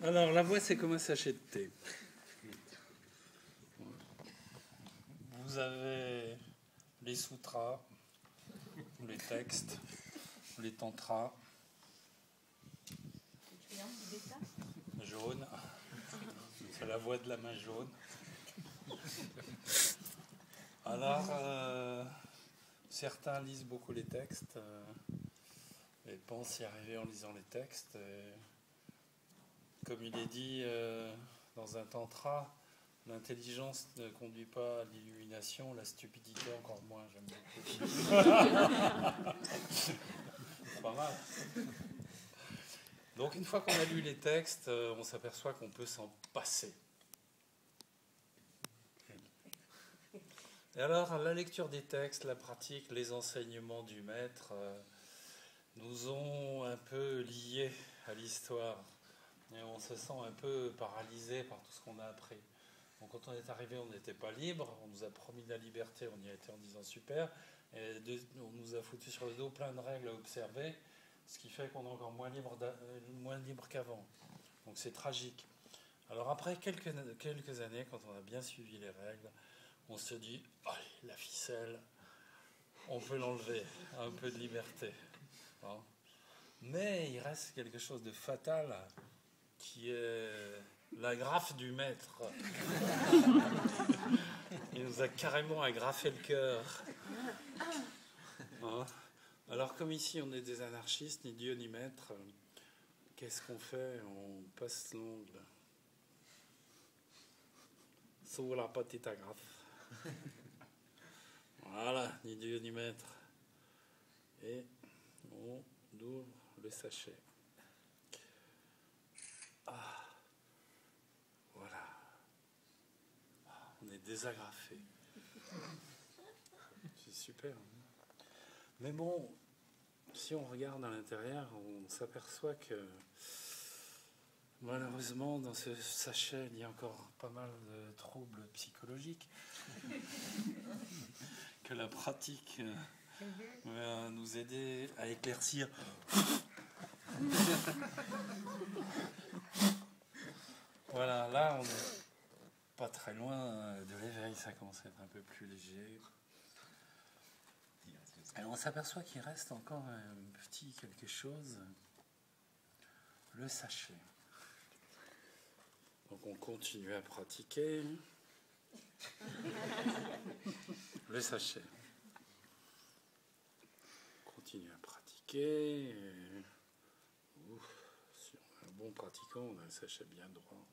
Alors, la voix, c'est comme un sachet de thé. Vous avez les sutras, les textes, les tantras, jaune. C'est la voix de la main jaune. Alors, certains lisent beaucoup les textes et pensent y arriver en lisant les textes. Et, comme il est dit dans un tantra, l'intelligence ne conduit pas à l'illumination, la stupidité encore moins. J'aime beaucoup. C'est pas mal. Donc une fois qu'on a lu les textes, on s'aperçoit qu'on peut s'en passer. Et alors, la lecture des textes, la pratique, les enseignements du maître nous ont un peu liés à l'histoire. Et on se sent un peu paralysé par tout ce qu'on a appris. Donc quand on est arrivé, on n'était pas libre, on nous a promis la liberté, on y a été en disant super, et on nous a foutu sur le dos plein de règles à observer, ce qui fait qu'on est encore moins libre qu'avant. Donc c'est tragique. Alors après quelques années, quand on a bien suivi les règles, on se dit, allez, la ficelle, on peut l'enlever, un peu de liberté. Bon. Mais il reste quelque chose de fatal, qui est l'agrafe du maître. Il nous a carrément agrafé le cœur. Hein? Alors comme ici on est des anarchistes, ni Dieu ni maître, qu'est-ce qu'on fait? On passe l'ongle sur la petite agrafe. Voilà, ni Dieu ni maître. Et on ouvre le sachet. Ah, voilà. On est désagrafé. C'est super. Mais bon, si on regarde à l'intérieur, on s'aperçoit que malheureusement, dans ce sachet, il y a encore pas mal de troubles psychologiques que la pratique va nous aider à éclaircir. Voilà, là, on n'est pas très loin de l'éveil, ça commence à être un peu plus léger. Alors, on s'aperçoit qu'il reste encore un petit quelque chose, le sachet. Donc on continue à pratiquer le sachet. On continue à pratiquer. Et... si on est un bon pratiquant, on a un sachet bien droit.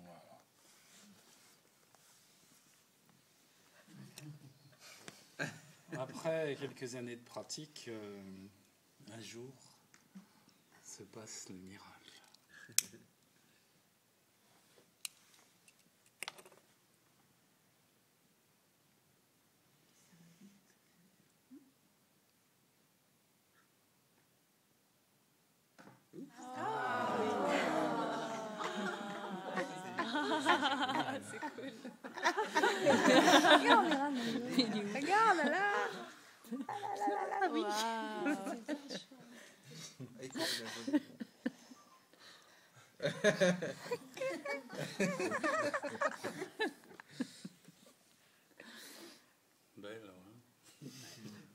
Voilà. Après quelques années de pratique, un jour se passe le miracle. C'est cool. Regarde là. Ah oui.